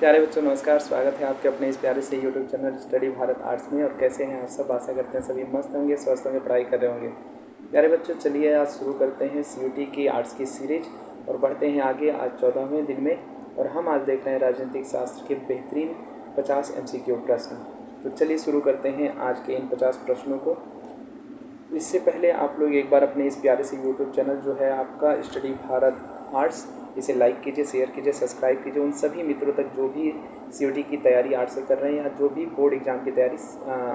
प्यारे बच्चों नमस्कार। स्वागत है आपके अपने इस प्यारे से YouTube channel study Bharat arts में। और कैसे हैं आप सब? आशा करते हैं सभी मस्त होंगे, स्वस्थ होंगे, पढ़ाई कर रहे होंगे। प्यारे बच्चों चलिए आज शुरू करते हैं सीयूटी की आर्ट्स की सीरीज और बढ़ते हैं आगे। आज 14वें दिन में और हम आज देख रहे हैं राजनीतिक शास्त्र के बेहतरीन 50 MCQ प्रश्न। तो चलिए शुरू करते हैं आज के इन 50 प्रश्नों को। इससे पहले आप लोग एक बार अपने इस प्यारे से यूट्यूब चैनल जो है आपका स्टडी भारत आर्ट्स, इसे लाइक कीजिए, शेयर कीजिए, सब्सक्राइब कीजिए। उन सभी मित्रों तक जो भी सीयूटी की तैयारी आर्ट्स से कर रहे हैं या जो भी बोर्ड एग्जाम की तैयारी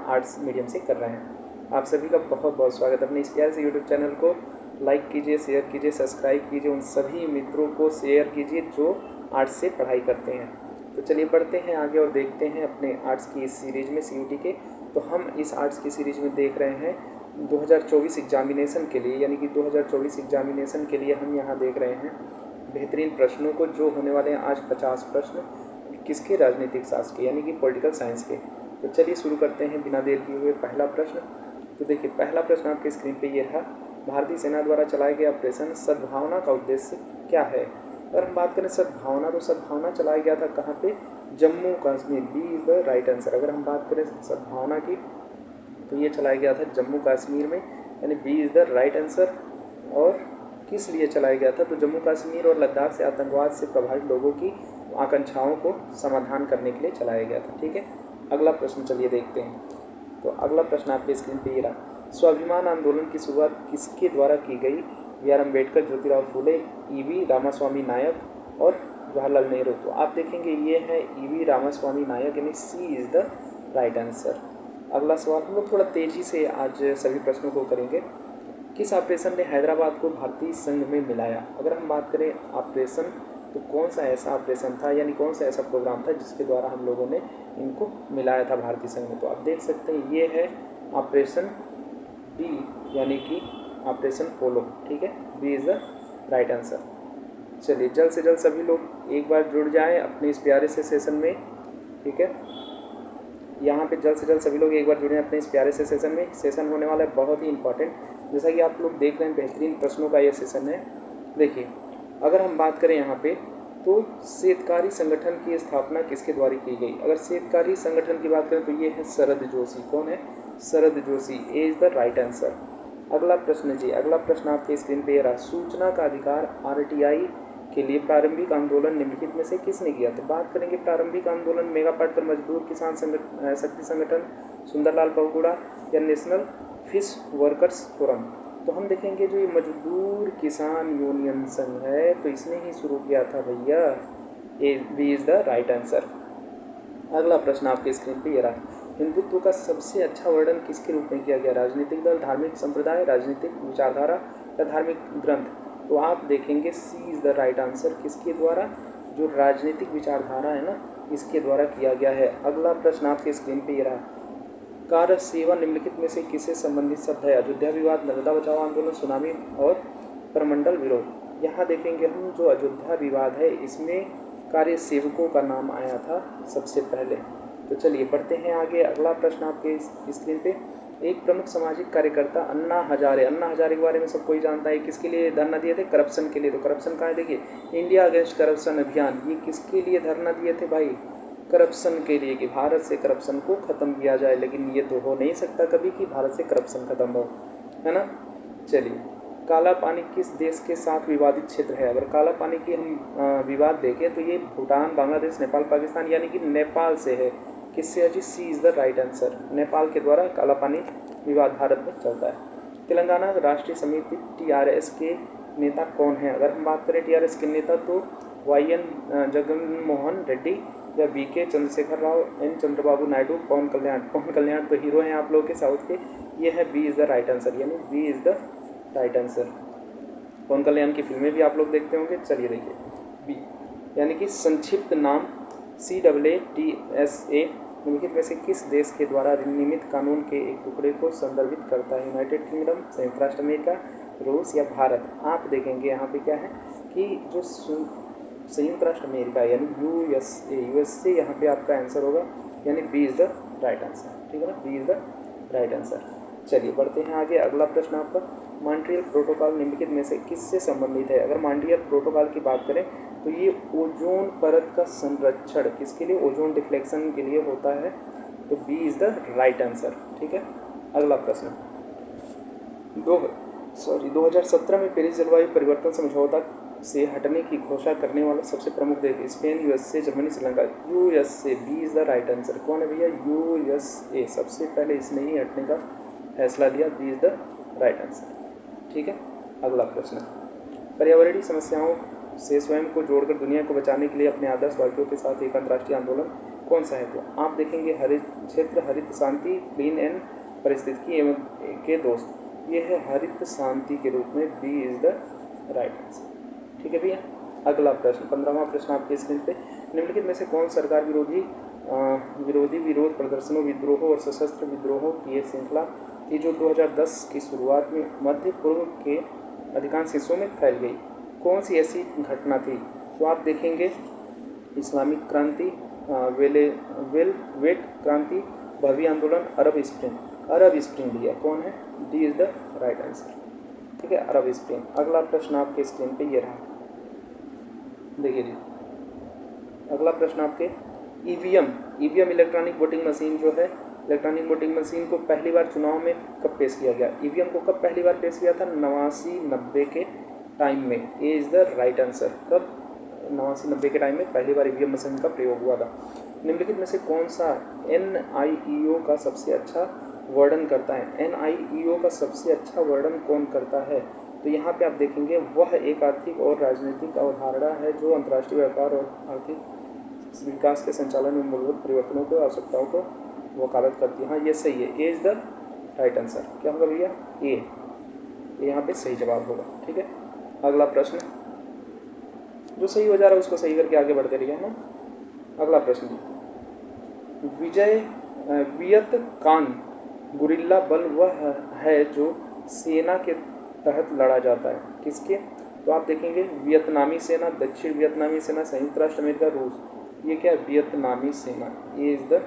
आर्ट्स मीडियम से कर रहे हैं, आप सभी का बहुत बहुत स्वागत। अपने इस प्यारे से यूट्यूब चैनल को लाइक कीजिए, शेयर कीजिए, सब्सक्राइब कीजिए। उन सभी मित्रों को शेयर कीजिए जो आर्ट्स से पढ़ाई करते हैं। तो चलिए बढ़ते हैं आगे और देखते हैं अपने आर्ट्स की इस सीरीज में सीयूटी के। तो हम इस आर्ट्स की सीरीज में देख रहे हैं 2024 एग्जामिनेशन के लिए, यानी कि 2024 एग्जामिनेशन के लिए हम यहाँ देख रहे हैं बेहतरीन प्रश्नों को, जो होने वाले हैं आज 50 प्रश्न किसके? राजनीतिक शास्त्र के, यानी कि पॉलिटिकल साइंस के। तो चलिए शुरू करते हैं बिना देर किए हुए पहला प्रश्न। तो देखिए पहला प्रश्न आपके स्क्रीन पे ये रहा। भारतीय सेना द्वारा चलाए गए ऑपरेशन सद्भावना का उद्देश्य क्या है? अगर हम बात करें सद्भावना, तो सद्भावना चलाया गया था कहाँ पे? Jammu Kashmir. B is the right answer. अगर हम बात करें सद्भावना की तो ये चलाया गया था जम्मू कश्मीर में, यानी B is the right answer. और किस लिए चलाया गया था? तो जम्मू कश्मीर और लद्दाख से आतंकवाद से प्रभावित लोगों की आकांक्षाओं को समाधान करने के लिए चलाया गया था। ठीक है, अगला प्रश्न चलिए देखते हैं। तो अगला प्रश्न आपके स्क्रीन पे ये रहा। स्वाभिमान आंदोलन की शुरुआत किसके द्वारा की गई? B.R. अम्बेडकर, ज्योतिराव फूले, E.V. रामास्वामी नायक और जवाहरलाल नेहरू। तो आप देखेंगे ये है E.V. रामास्वामी नायक, यानी सी इज़ द राइट आंसर। अगला सवाल हम लोग थोड़ा तेज़ी से आज सभी प्रश्नों को करेंगे। किस ऑपरेशन ने हैदराबाद को भारतीय संघ में मिलाया? अगर हम बात करें ऑपरेशन, तो कौन सा ऐसा ऑपरेशन था, यानी कौन सा ऐसा प्रोग्राम था जिसके द्वारा हम लोगों ने इनको मिलाया था भारतीय संघ में? तो आप देख सकते हैं ये है ऑपरेशन बी, यानी कि ऑपरेशन पोलो। ठीक है, B is the right answer. चलिए जल्द से जल्द सभी लोग एक बार जुड़ जाएं अपने इस प्यारे से सेशन में। ठीक है, यहाँ पे जल्द से जल्द सभी लोग एक बार जुड़े अपने इस प्यारे से सेशन में। सेशन होने वाला है बहुत ही इंपॉर्टेंट, जैसा कि आप लोग देख रहे हैं बेहतरीन प्रश्नों का ये सेशन है। देखिए अगर हम बात करें यहाँ पे, तो शेतकारी संगठन की स्थापना किसके द्वारा की गई? अगर शेतकारी संगठन की बात करें तो ये है शरद जोशी। कौन है? Sharad Joshi. A is the right answer. अगला प्रश्न जी, अगला प्रश्न आपके स्क्रीन पे ये रहा। सूचना का अधिकार RTI के लिए प्रारंभिक आंदोलन निम्नलिखित में से किसने किया? तो बात करेंगे प्रारंभिक आंदोलन मेगा पाटकर मजदूर किसान शक्ति संगठन, सुंदरलाल बहुगुणा या नेशनल फिश वर्कर्स फोरम। तो हम देखेंगे जो ये मजदूर किसान यूनियन संघ है, तो इसने ही शुरू किया था भैया। A B is the right answer. अगला प्रश्न आपके स्क्रीन पे ये रहा। हिंदुत्व का सबसे अच्छा वर्णन किसके रूप में किया गया? राजनीतिक दल, धार्मिक संप्रदाय, राजनीतिक विचारधारा या धार्मिक ग्रंथ? तो आप देखेंगे सी इज़ द राइट आंसर। किसके द्वारा? जो राजनीतिक विचारधारा है ना, इसके द्वारा किया गया है। अगला प्रश्न आपके स्क्रीन पे ये रहा। कार्य सेवा निम्नलिखित में से किससे संबंधित शब्द है? अयोध्या विवाद, नर्मदा बचाओ आंदोलन, सुनामी और परमंडल विरोध। यहाँ देखेंगे हम जो अयोध्या विवाद है, इसमें कार्य सेवकों का नाम आया था सबसे पहले। तो चलिए बढ़ते हैं आगे। अगला प्रश्न आपके स्क्रीन पे। एक प्रमुख सामाजिक कार्यकर्ता अन्ना हजारे के बारे में सब कोई जानता है। किसके लिए धरना दिए थे? करप्शन के लिए। तो करप्शन कहाँ है? देखिए इंडिया अगेंस्ट करप्शन अभियान, ये किसके लिए धरना दिए थे भाई? करप्शन के लिए, कि भारत से करप्शन को ख़त्म किया जाए। लेकिन ये तो हो नहीं सकता कभी कि भारत से करप्शन ख़त्म हो, है ना। चलिए काला पानी किस देश के साथ विवादित क्षेत्र है? अगर काला पानी की हम विवाद देखें तो ये भूटान, बांग्लादेश, नेपाल, पाकिस्तान, यानी कि नेपाल से है। किससे है जी? C is the right answer. Nepal के द्वारा काला पानी विवाद भारत में चलता है। तेलंगाना राष्ट्रीय समिति TRS के नेता कौन है? अगर हम बात करें TRS के नेता, तो YN जगनमोहन रेड्डी या VK चंद्रशेखर राव, N चंद्रबाबू नायडू, पवन कल्याण तो हीरो हैं आप लोगों के साउथ के। ये है B is the right answer, यानी B is the right answer. Pawan Kalyan की फिल्में भी आप लोग देखते होंगे। चलिए देखिए बी, यानी कि संक्षिप्त नाम CAATSA निम्नलिखित में से किस देश के द्वारा नियमित कानून के एक टुकड़े को संदर्भित करता है? यूनाइटेड किंगडम, संयुक्त राष्ट्र अमेरिका, रूस या भारत? आप देखेंगे यहाँ पे क्या है कि जो संयुक्त राष्ट्र अमेरिका यानी USA यहाँ पे आपका आंसर होगा, यानी B is the right answer. ठीक है ना, B is the right answer. चलिए बढ़ते हैं आगे। अगला प्रश्न आपका, मॉन्ट्रियल प्रोटोकॉल निम्नलिखित में से किससे संबंधित है? अगर मॉन्ट्रियल प्रोटोकॉल की बात करें तो ये ओजोन परत का संरक्षण किसके लिए, ओजोन डिफ्लेक्शन के लिए होता है, तो B is the right answer. ठीक है। अगला प्रश्न, 2017 में पेरिस जलवायु परिवर्तन समझौता से हटने की घोषणा करने वाला सबसे प्रमुख देश, Spain, USA, Germany, Sri Lanka. USA, B is the right answer. कौन है भैया? यूएसए सबसे पहले इसने ही हटने का फैसला लिया, B is the right answer. ठीक है। अगला प्रश्न, पर्यावरणीय समस्याओं से स्वयं को जोड़कर दुनिया को बचाने के लिए अपने आदर्श वाक्यों के साथ एक अंतर्राष्ट्रीय आंदोलन कौन सा है? तो आप देखेंगे हरित क्षेत्र, हरित शांति, क्लीन एंड पारिस्थितिकी एवं के दोस्त, ये है हरित शांति के रूप में, B is the right answer. ठीक है भैया। अगला प्रश्न, 15वां प्रश्न आपके स्क्रीन पे, निम्नलिखित में से कौन सरकार विरोधी विरोध प्रदर्शनों, विद्रोहों और सशस्त्र विद्रोहों की एक श्रृंखला थी जो 2010 की शुरुआत में मध्य पूर्व के अधिकांश हिस्सों में फैल गई? कौन सी ऐसी घटना थी? तो आप देखेंगे इस्लामिक क्रांति, वेट क्रांति, भव्य आंदोलन, अरब स्प्रिंग लिया। कौन है? D is the right answer. ठीक है, अरब स्प्रिंग। अगला प्रश्न आपके स्क्रीन पे ये रहा, देखिए जी। अगला प्रश्न आपके, ईवीएम इलेक्ट्रॉनिक वोटिंग मशीन जो है, इलेक्ट्रॉनिक वोटिंग मशीन को पहली बार चुनाव में कब पेश किया गया? ईवीएम को कब पहली बार पेश किया था? 89-90 के टाइम में, ए इज़ द राइट आंसर। कब? 89-90 के टाइम में पहली बार ईवीएम मशीन का प्रयोग हुआ था। निम्नलिखित में से कौन सा NIEO का सबसे अच्छा वर्णन करता है? NIEO का सबसे अच्छा वर्णन कौन करता है? तो यहाँ पे आप देखेंगे वह एक आर्थिक और राजनीतिक अवधारणा है जो अंतर्राष्ट्रीय व्यापार और आर्थिक विकास के संचालन में मूलभूत परिवर्तनों को, आवश्यकताओं को वकालत करती है। हाँ, ये सही है, A is the right answer. क्या होगा भैया? ए यहाँ पे सही जवाब होगा। ठीक है। अगला प्रश्न, जो सही हो जा रहा है उसको सही करके आगे बढ़ते रहिए ना। अगला प्रश्न, वियत कांग गुरिल्ला बल वह है जो सेना के तहत लड़ा जाता है, किसके? तो आप देखेंगे वियतनामी सेना, दक्षिण वियतनामी सेना, संयुक्त राष्ट्र अमेरिका, रूस। ये क्या है? वियतनामी सेना। ये इज़ द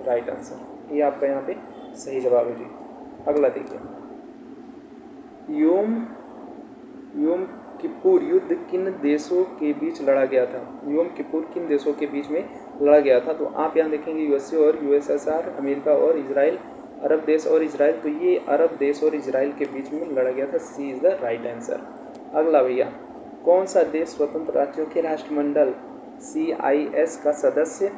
राइट आंसर। ये आपका यहाँ पे सही जवाब है जी। अगला देखिए, योम किपुर युद्ध किन देशों के बीच लड़ा गया था? योम किपुर किन देशों के बीच में लड़ा गया था? तो आप यहाँ देखेंगे यूएसए और USSR, अमेरिका और इजराइल, अरब देश और इजराइल। तो ये अरब देश और इजराइल के बीच में लड़ा गया था, सी इज़ द राइट आंसर। अगला भैया, कौन सा देश स्वतंत्र राज्यों के राष्ट्रमंडल CIS का सदस्य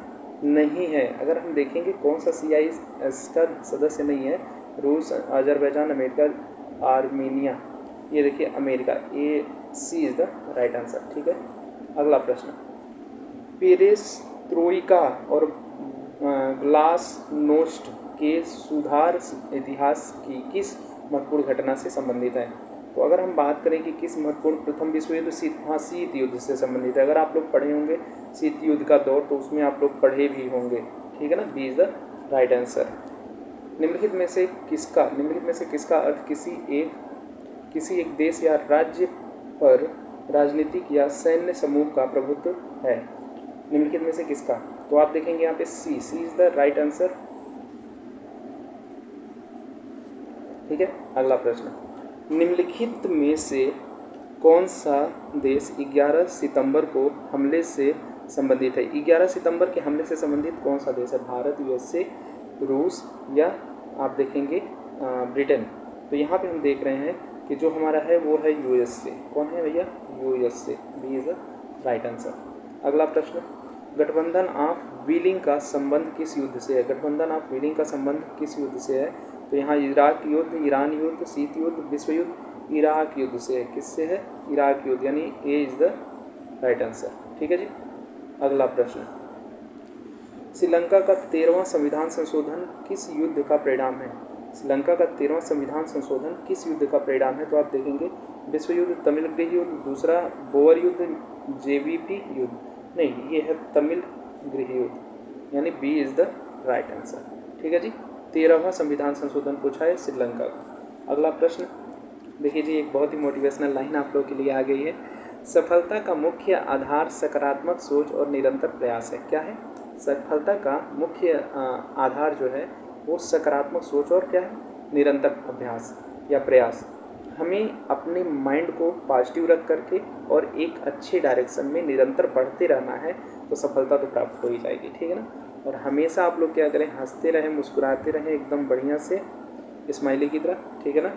नहीं है? अगर हम देखेंगे कौन सा CIS का सदस्य नहीं है, रूस, अजरबैजान, अमेरिका, आर्मीनिया। ये देखिए America, A C is the right answer. ठीक है। अगला प्रश्न, पेरेस्ट्रोइका और ग्लासनोस्ट के सुधार इतिहास की किस महत्वपूर्ण घटना से संबंधित है? तो अगर हम बात करें कि किस महत्वपूर्ण, प्रथम विश्व युद्ध, शीत युद्ध से संबंधित है। अगर आप लोग पढ़े होंगे शीत युद्ध का दौर तो उसमें आप लोग पढ़े भी होंगे। ठीक है ना, B is the right answer. निम्नलिखित में से किसका अर्थ किसी एक देश या राज्य पर राजनीतिक या सैन्य समूह का प्रभुत्व है? निम्नलिखित में से किसका? तो आप देखेंगे यहाँ पे सी इज़ द राइट आंसर। ठीक है। अगला प्रश्न, निम्नलिखित में से कौन सा देश 11 सितंबर को हमले से संबंधित है? 11 सितंबर के हमले से संबंधित कौन सा देश है? भारत, USA, रूस या आप देखेंगे ब्रिटेन। तो यहाँ पे हम देख रहे हैं कि जो हमारा है वो है USA। कौन है भैया? USA, B is the right answer. अगला प्रश्न, गठबंधन ऑफ व्हीलिंग का संबंध किस युद्ध से है? गठबंधन ऑफ व्हीलिंग का संबंध किस युद्ध से है? तो यहाँ इराक युद्ध, ईरान युद्ध, शीत युद्ध, विश्व युद्ध, इराक युद्ध से है। किससे है? इराक युद्ध, यानी ए इज़ द राइट आंसर। ठीक है जी। अगला प्रश्न, श्रीलंका का 13वां संविधान संशोधन किस युद्ध का परिणाम है? श्रीलंका का 13वां संविधान संशोधन किस युद्ध का परिणाम है? तो आप देखेंगे विश्व युद्ध, तमिल गृह युद्ध, दूसरा बोअर युद्ध, JVP युद्ध। नहीं, ये है तमिल गृह युद्ध, यानी B is the right answer. ठीक है जी। 13वां संविधान संशोधन पूछा है श्रीलंका का। अगला प्रश्न देखिए जी, एक बहुत ही मोटिवेशनल लाइन आप लोगों के लिए आ गई है। सफलता का मुख्य आधार सकारात्मक सोच और निरंतर प्रयास है। क्या है? सफलता का मुख्य आधार जो है वो सकारात्मक सोच और क्या है? निरंतर अभ्यास या प्रयास। हमें अपने माइंड को पॉजिटिव रख करके और एक अच्छे डायरेक्शन में निरंतर बढ़ते रहना है, तो सफलता तो प्राप्त हो ही जाएगी, ठीक है ना। और हमेशा आप लोग क्या करें, हंसते रहें, मुस्कुराते रहें, एकदम बढ़िया से स्माइली की तरह, ठीक है ना।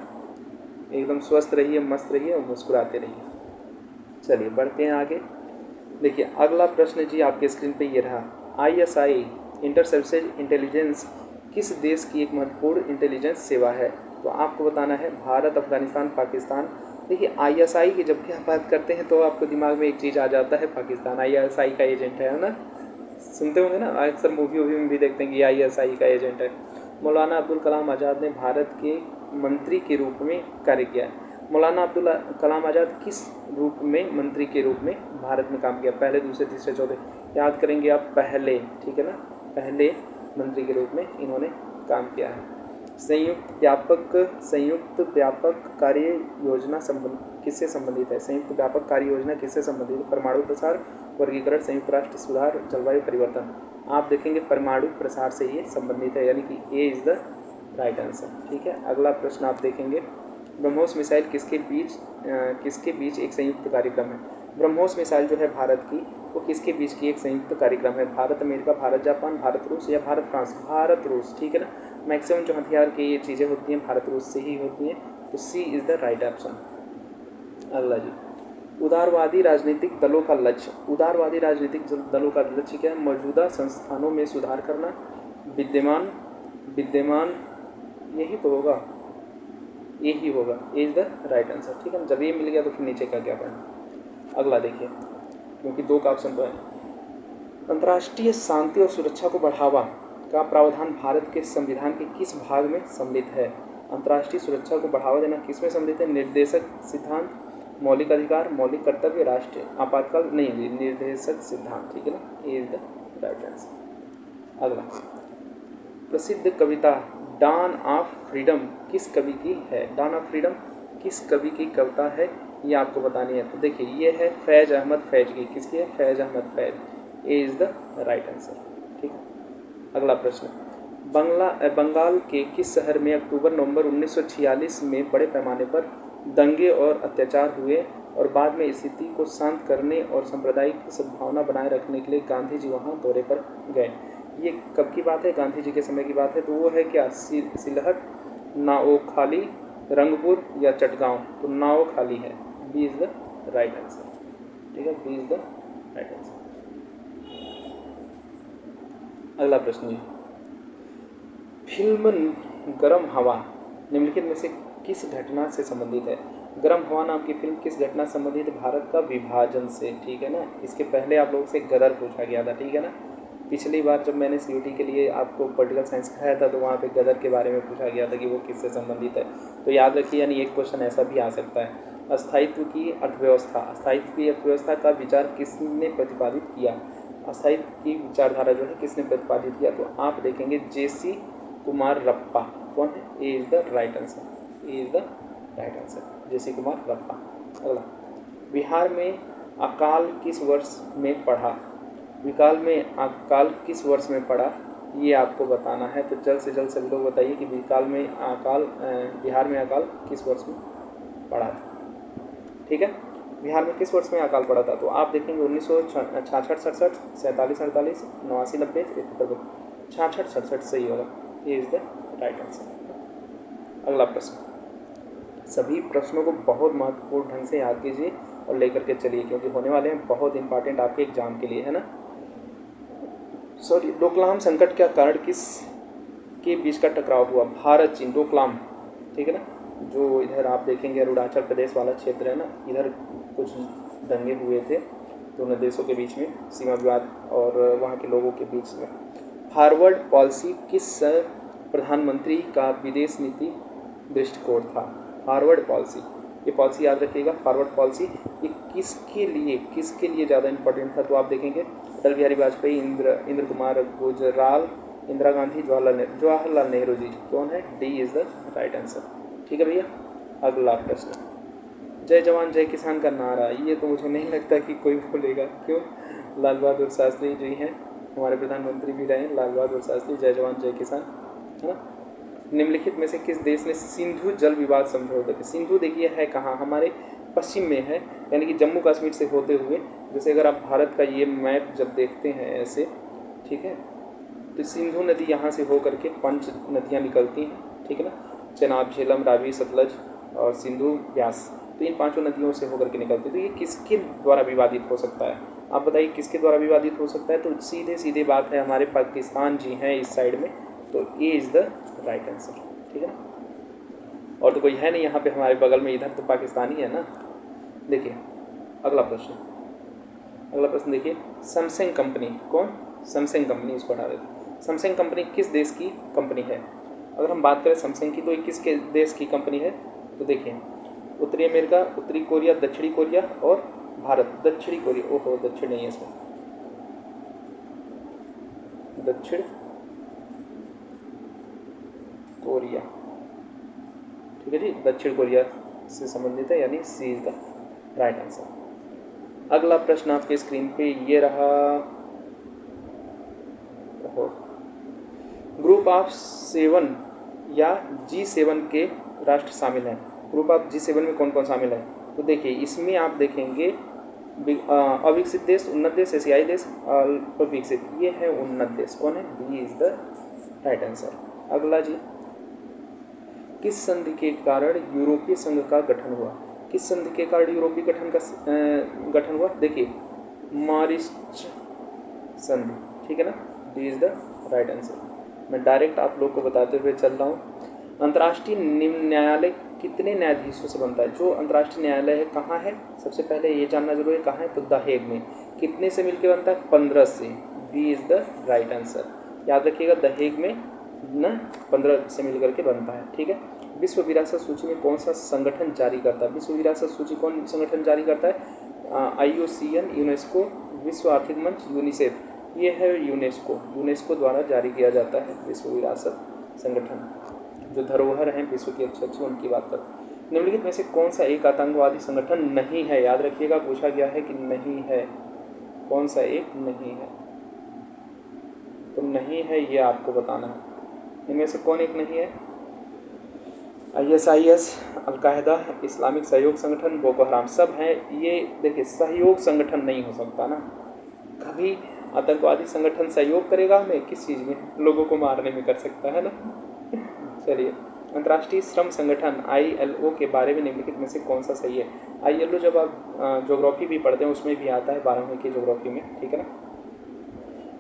एकदम स्वस्थ रहिए, मस्त रहिए और मुस्कुराते रहिए। चलिए बढ़ते हैं आगे। देखिए अगला प्रश्न जी आपके स्क्रीन पे ये रहा, ISI इंटर सर्विसेज इंटेलिजेंस किस देश की एक महत्वपूर्ण इंटेलिजेंस सेवा है? तो आपको बताना है भारत, अफगानिस्तान, पाकिस्तान। देखिए ISI की जब भी आप बात करते हैं तो आपको दिमाग में एक चीज़ आ जाता है, पाकिस्तान ISI का एजेंट है ना। सुनते होंगे ना, अक्सर मूवी वूवी में भी देखते हैं कि ISI का एजेंट है। मौलाना अब्दुल कलाम आज़ाद ने भारत के मंत्री के रूप में कार्य किया है। मौलाना अब्दुल कलाम आज़ाद किस रूप में मंत्री के रूप में भारत में काम किया? पहले, दूसरे, तीसरे, चौथे याद करेंगे आप, पहले, ठीक है ना, पहले मंत्री के रूप में इन्होंने काम किया है। संयुक्त व्यापक कार्य योजना किससे संबंधित है? संयुक्त व्यापक कार्य योजना किससे संबंधित है? परमाणु प्रसार, वर्गीकरण, संयुक्त राष्ट्र सुधार, जलवायु परिवर्तन। आप देखेंगे परमाणु प्रसार से ये संबंधित है, यानी कि ए इज़ द राइट आंसर, ठीक है। अगला प्रश्न आप देखेंगे, ब्रह्मोस मिसाइल किसके बीच एक संयुक्त कार्यक्रम है? ब्रह्मोस मिसाइल जो है भारत की, वो किसके बीच की एक संयुक्त कार्यक्रम है? भारत अमेरिका, भारत जापान, भारत रूस या भारत फ्रांस? भारत रूस, ठीक है ना। मैक्सिमम जो हथियार की ये चीज़ें होती हैं भारत रूस से ही होती हैं, तो सी इज़ द राइट ऑप्शन। अगला जी, उदारवादी राजनीतिक दलों का लक्ष्य। उदारवादी राजनीतिक दलों का लक्ष्य क्या है? मौजूदा संस्थानों में सुधार करना, विद्यमान यही तो होगा, यही होगा, ए इज़ द राइट आंसर, ठीक है ना। जब ये मिल गया तो फिर नीचे का क्या पढ़ना। अगला देखिए, क्योंकि दो का ऑप्शन तो है। अंतर्राष्ट्रीय शांति और सुरक्षा को बढ़ावा का प्रावधान भारत के संविधान के किस भाग में सम्मिलित है? अंतर्राष्ट्रीय सुरक्षा को बढ़ावा देना किस में सम्मिलित है? निर्देशक सिद्धांत, मौलिक अधिकार, मौलिक कर्तव्य, राष्ट्रीय आपातकाल, नहीं, निर्देशक सिद्धांत, ठीक है ना, ए इज द राइट आंसर। अगला, प्रसिद्ध कविता डॉन ऑफ फ्रीडम किस कवि की है? डॉन ऑफ फ्रीडम किस कवि की कविता है, ये आपको बतानी है। तो देखिए ये है फैज़ अहमद फैज की। किसकी है? Faiz Ahmad Faiz, A is the right answer, ठीक है। अगला प्रश्न, बंगाल के किस शहर में अक्टूबर-नवंबर 1946 में बड़े पैमाने पर दंगे और अत्याचार हुए और बाद में स्थिति को शांत करने और सांप्रदायिक सद्भावना बनाए रखने के लिए गांधी जी वहां दौरे पर गए? ये कब की बात है? गांधी जी के समय की बात है। तो वो है क्या? सिलहट, नाओखाली, रंगपुर या चटगांव? तो नाओखाली है, B is the right answer, ठीक है, B is the right answer. अगला प्रश्न, फिल्म गर्म हवा निम्नलिखित में से किस घटना से संबंधित है? गर्म हवा नाम की फिल्म किस घटना से संबंधित है? भारत का विभाजन से, ठीक है ना। इसके पहले आप लोगों से गदर पूछा गया था, ठीक है ना। पिछली बार जब मैंने CUT के लिए आपको पॉलिटिकल साइंस कराया था तो वहाँ पे गदर के बारे में पूछा गया था कि वो किससे संबंधित है। तो याद रखिए, यानी एक क्वेश्चन ऐसा भी आ सकता है। स्थायित्व की अर्थव्यवस्था, स्थायित्व की अर्थव्यवस्था का विचार किसने प्रतिपादित किया? स्थायित्व की विचारधारा जो है किसने प्रतिपादित किया? तो आप देखेंगे JC कुमार रप्पा। कौन है? A is the right answer, A is the right answer, JC Kumarappa. अगला, बिहार में अकाल किस वर्ष में पड़ा? विकाल में अकाल किस वर्ष में पड़ा, ये आपको बताना है। तो जल्द से जल्द सभी लोग बताइए कि बिहार में अकाल किस वर्ष में पड़ा था, ठीक है। बिहार में किस वर्ष में अकाल पड़ा था? तो आप देखेंगे 1966, 67, 47, 48, 89, 90, 71, 66, 67 सही होगा, ये इज़ द राइट आंसर। अगला प्रश्न, सभी प्रश्नों को बहुत महत्वपूर्ण ढंग से याद कीजिए और लेकर के चलिए, क्योंकि होने वाले हैं बहुत इंपॉर्टेंट आपके एग्जाम के लिए, है ना। सॉरी, डोकलाम संकट का कारण किस के बीच का टकराव हुआ? भारत चीन, डोकलाम, ठीक है ना। जो इधर आप देखेंगे अरुणाचल प्रदेश वाला क्षेत्र है ना, इधर कुछ दंगे हुए थे दोनों देशों के बीच में, सीमा विवाद और वहाँ के लोगों के बीच में। फॉरवर्ड पॉलिसी किस प्रधानमंत्री का विदेश नीति दृष्टिकोण था? फॉरवर्ड पॉलिसी, ये पॉलिसी याद रखिएगा। फॉरवर्ड पॉलिसी ये किसके लिए ज़्यादा इंपॉर्टेंट था? तो आप देखेंगे अटल बिहारी वाजपेयी, इंद्र कुमार गुजराल, इंदिरा गांधी, जवाहरलाल नेहरू जी। कौन है? D is the right answer, ठीक है भैया। अगला प्रश्न, जय जवान जय किसान का नारा, ये तो मुझे नहीं लगता कि कोई बोलेगा। क्यों? लाल बहादुर शास्त्री जी हैं, हमारे प्रधानमंत्री भी रहे लाल बहादुर शास्त्री। जय जवान जय किसान, है ना। निम्नलिखित में से किस देश ने सिंधु जल विवाद समझौते, सिंधु देखिए है कहाँ, हमारे पश्चिम में है, यानी कि जम्मू कश्मीर से होते हुए, जैसे अगर आप भारत का ये मैप जब देखते हैं ऐसे, ठीक है, तो सिंधु नदी यहाँ से हो करके 5 नदियाँ निकलती हैं, ठीक है ना, चेनाब, झेलम, रावी, सतलज और सिंधु, व्यास, तो इन 5 नदियों से होकर के निकलती है। तो ये किसके द्वारा विवादित हो सकता है, आप बताइए किसके द्वारा विवादित हो सकता है। तो सीधे सीधे बात है, हमारे पाकिस्तान जी हैं इस साइड में, तो ए इज़ द राइट आंसर, ठीक है ना, और तो कोई है नहीं यहाँ पे हमारे बगल में, इधर तो पाकिस्तान ही है ना। देखिए अगला प्रश्न देखिए, सैमसंग कंपनी, कौन, सैमसंग कंपनी, इसको हटा देते। सैमसंग कंपनी किस देश की कंपनी है। अगर हम बात करें सैमसंग की, तो ये किसके देश की कंपनी है, तो देखिए उत्तरी अमेरिका, उत्तरी कोरिया, दक्षिणी कोरिया और भारत। दक्षिणी कोरिया, ओहो दक्षिण नहीं है इसमें, दक्षिण कोरिया, ठीक है जी, दक्षिण कोरिया से संबंधित है, यानी सी इज द राइट आंसर। अगला प्रश्न आपके स्क्रीन पे ये रहा, ग्रुप ऑफ 7 या G7 के राष्ट्र शामिल हैं। ग्रुप ऑफ G7 में कौन कौन शामिल है, तो देखिए इसमें आप देखेंगे अविकसित देश, उन्नत देश, एशियाई देश, अविकसित, ये है उन्नत देश, कौन है, B is the right answer. अगला जी, किस संधि के कारण यूरोपीय संघ का गठन हुआ, किस संधि के कारण यूरोपीय गठन हुआ, देखिए मारिस्ट संधि, ठीक है ना, D is the right answer. मैं डायरेक्ट आप लोग को बताते हुए चल रहा हूँ। अंतर्राष्ट्रीय निम्न न्यायालय कितने न्यायाधीशों से बनता है, जो अंतर्राष्ट्रीय न्यायालय है कहाँ है, सबसे पहले ये जानना जरूरी है, कहाँ है, तो द हेग में। कितने से मिलकर बनता है, 15 से, B is the right answer. याद रखिएगा द हेग में न 15 से मिलकर के बनता है, ठीक है। विश्व विरासत सूची में कौन सा संगठन जारी करता है, विश्व विरासत सूची कौन संगठन जारी करता है, IUCN, यूनेस्को, विश्व आर्थिक मंच, यूनिसेफ, ये है यूनेस्को द्वारा जारी किया जाता है विश्व विरासत संगठन। जो धरोहर हैं विश्व की अच्छी उनकी बात करते हैं। निम्नलिखित में से कौन सा एक आतंकवादी संगठन नहीं है, याद रखिएगा पूछा गया है कि नहीं है, कौन सा एक नहीं है, तो नहीं है ये आपको बताना है। इनमें से कौन एक नहीं है, ISIS, अलकायदा, इस्लामिक सहयोग संगठन, बोको हराम, सब हैं ये। देखिए सहयोग संगठन नहीं हो सकता ना, कभी आतंकवादी संगठन सहयोग करेगा हमें किस चीज़ में, लोगों को मारने में कर सकता है ना। चलिए, अंतर्राष्ट्रीय श्रम संगठन ILO के बारे में निम्नलिखित में से कौन सा सही है। ILO जब आप ज्योग्राफी भी पढ़ते हैं उसमें भी आता है 12वीं की ज्योग्राफी में, ठीक है ना।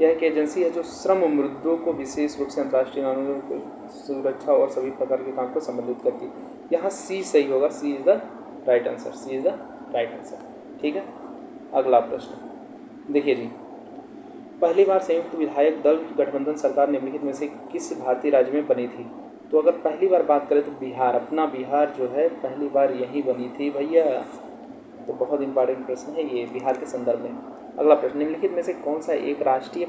यह एक एजेंसी है जो श्रम मुद्दों को विशेष रूप से अंतर्राष्ट्रीय कानूनों की सुरक्षा और सभी प्रकार के काम को सम्मिलित करती है। यहाँ सी सही होगा, C is the right answer, C is the right answer, ठीक है। अगला प्रश्न देखिए जी, पहली बार संयुक्त विधायक दल गठबंधन सरकार निम्नलिखित में से किस भारतीय राज्य में बनी थी। तो अगर पहली बार बात करें तो बिहार, अपना बिहार जो है पहली बार यही बनी थी भैया, तो बहुत इंपॉर्टेंट प्रश्न है ये बिहार के संदर्भ में। अगला प्रश्न, निम्नलिखित में से कौन सा एक राष्ट्रीय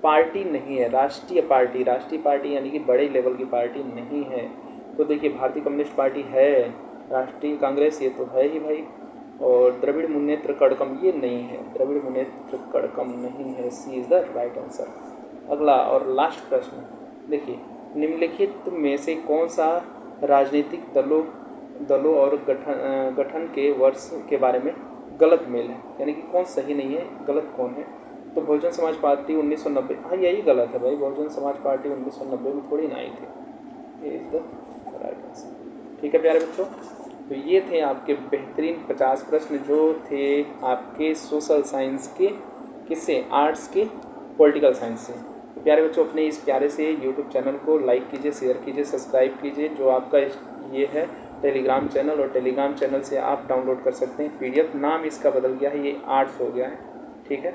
पार्टी नहीं है, राष्ट्रीय पार्टी यानी कि बड़े लेवल की पार्टी नहीं है। तो देखिए भारतीय कम्युनिस्ट पार्टी है, राष्ट्रीय कांग्रेस ये तो है ही भाई, और द्रविड़ मुन्नेत्र कड़कम ये नहीं है, द्रविड़ मुन्नेत्र कड़कम नहीं है, सी इज द राइट आंसर। अगला और लास्ट प्रश्न देखिए, निम्नलिखित में से कौन सा राजनीतिक दलों और गठन के वर्ष के बारे में गलत मेल है, यानी कि कौन सही नहीं है, गलत कौन है। तो बहुजन समाज पार्टी 1990, हाँ यही गलत है भाई, बहुजन समाज पार्टी 1990 में थोड़ी ना आई थी, ये इज द राइट आंसर, ठीक है प्यारे बच्चों। तो ये थे आपके बेहतरीन 50 प्रश्न जो थे आपके सोशल साइंस के, किससे, आर्ट्स के, पॉलिटिकल साइंस से। तो प्यारे बच्चों अपने इस प्यारे से यूट्यूब चैनल को लाइक कीजिए, शेयर कीजिए, सब्सक्राइब कीजिए। जो आपका ये है टेलीग्राम चैनल, और टेलीग्राम चैनल से आप डाउनलोड कर सकते हैं PDF, नाम इसका बदल गया है, ये आर्ट्स हो गया है, ठीक है।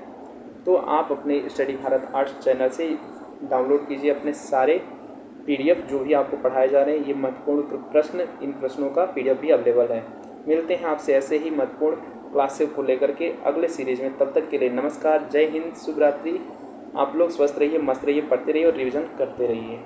तो आप अपने स्टडी भारत आर्ट्स चैनल से डाउनलोड कीजिए अपने सारे PDF जो भी आपको पढ़ाए जा रहे हैं, ये महत्वपूर्ण प्रश्न, इन प्रश्नों का PDF भी अवेलेबल है। मिलते हैं आपसे ऐसे ही महत्वपूर्ण क्लासेस को लेकर के अगले सीरीज में, तब तक के लिए नमस्कार, जय हिंद, शुभ रात्रि। आप लोग स्वस्थ रहिए, मस्त रहिए, पढ़ते रहिए और रिवीजन करते रहिए।